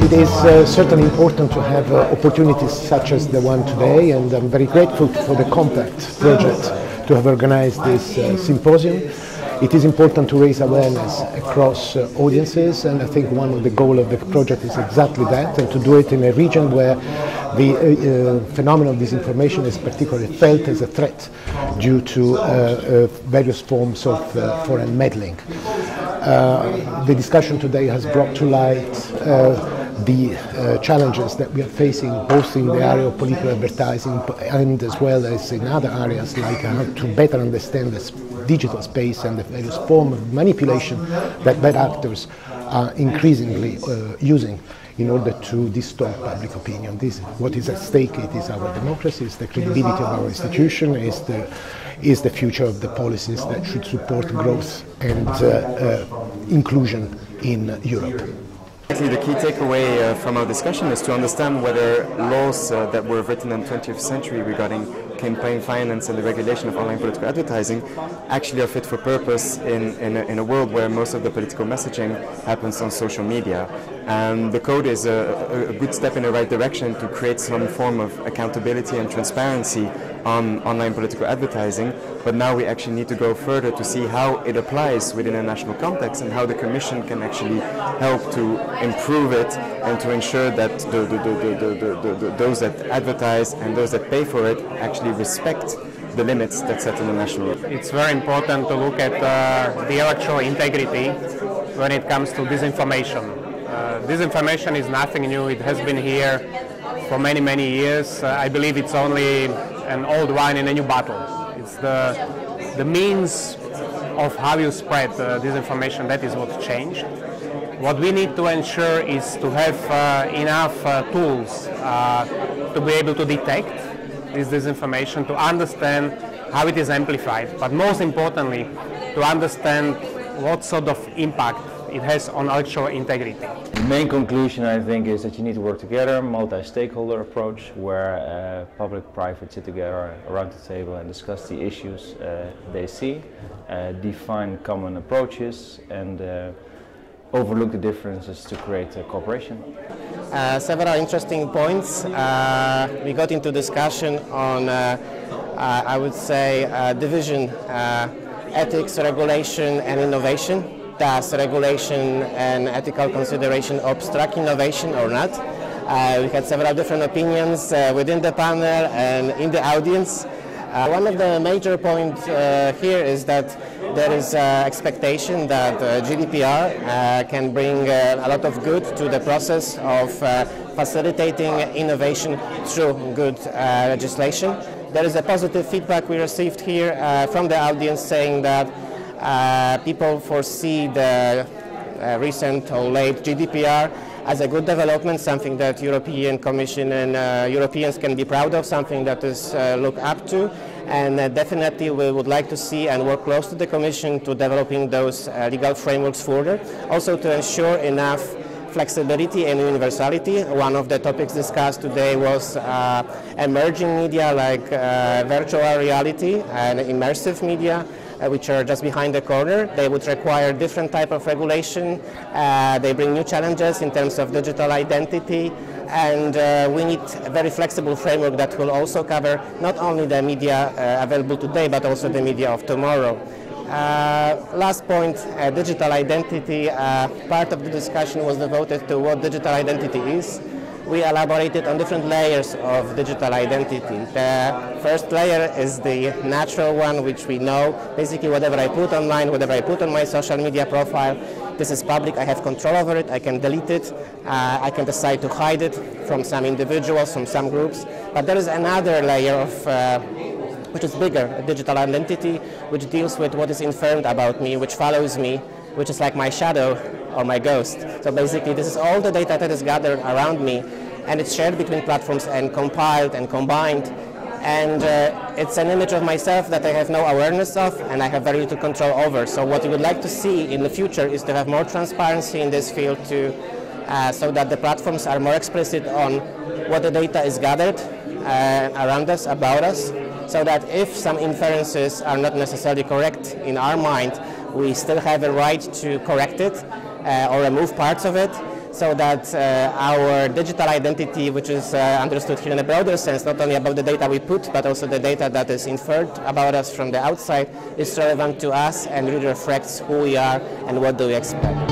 It is certainly important to have opportunities such as the one today, and I'm very grateful for the Compact project to have organized this symposium. It is important to raise awareness across audiences, and I think one of the goals of the project is exactly that, and to do it in a region where the phenomenon of disinformation is particularly felt as a threat due to various forms of foreign meddling. The discussion today has brought to light the challenges that we are facing both in the area of political advertising and as well as in other areas, like how to better understand the digital space and the various forms of manipulation that bad actors are increasingly using in order to distort public opinion. What is at stake, it is our democracy, it's the credibility of our institution, is the future of the policies that should support growth and inclusion in Europe. The key takeaway from our discussion is to understand whether laws that were written in the 20th century regarding campaign finance and the regulation of online political advertising actually are fit for purpose in a world where most of the political messaging happens on social media. And the code is a good step in the right direction to create some form of accountability and transparency on online political advertising, but now we actually need to go further to see how it applies within a national context and how the Commission can actually help to improve it and to ensure that those that advertise and those that pay for it actually respect the limits that set in the national law. It's very important to look at the electoral integrity when it comes to disinformation. Disinformation is nothing new. It has been here for many, many years. I believe it's only an old wine in a new bottle. It's the means of how you spread disinformation that is what changed. What we need to ensure is to have enough tools to be able to detect this disinformation, to understand how it is amplified, but most importantly, to understand what sort of impact it has on electoral integrity. The main conclusion, I think, is that you need to work together, multi-stakeholder approach, where public-private sit together around the table and discuss the issues they see, define common approaches, and overlook the differences to create cooperation. Several interesting points. We got into discussion on, I would say, division, ethics, regulation and innovation. Does regulation and ethical consideration obstruct innovation or not? We had several different opinions within the panel and in the audience. One of the major points here is that there is expectation that GDPR can bring a lot of good to the process of facilitating innovation through good legislation. There is a positive feedback we received here from the audience saying that people foresee the recent or late GDPR as a good development, something that European Commission and Europeans can be proud of, something that is looked up to, and definitely we would like to see and work close to the Commission to developing those legal frameworks further, also to ensure enough flexibility and universality. One of the topics discussed today was emerging media like virtual reality and immersive media, which are just behind the corner. They would require different type of regulation. They bring new challenges in terms of digital identity, and we need a very flexible framework that will also cover not only the media available today, but also the media of tomorrow. Last point, digital identity. Part of the discussion was devoted to what digital identity is. We elaborated on different layers of digital identity. The first layer is the natural one, which we know. Basically, whatever I put online, whatever I put on my social media profile, this is public. I have control over it. I can delete it. I can decide to hide it from some individuals, from some groups. But there is another layer of which is bigger, a digital identity, which deals with what is inferred about me, which follows me, which is like my shadow or my ghost. So basically, this is all the data that is gathered around me, and it's shared between platforms and compiled and combined. And it's an image of myself that I have no awareness of and I have very little control over. So what we would like to see in the future is to have more transparency in this field too, so that the platforms are more explicit on what the data is gathered around us, about us, so that if some inferences are not necessarily correct in our mind, we still have a right to correct it or remove parts of it. so that our digital identity, which is understood here in a broader sense, not only about the data we put, but also the data that is inferred about us from the outside, is relevant to us and really reflects who we are and what do we expect.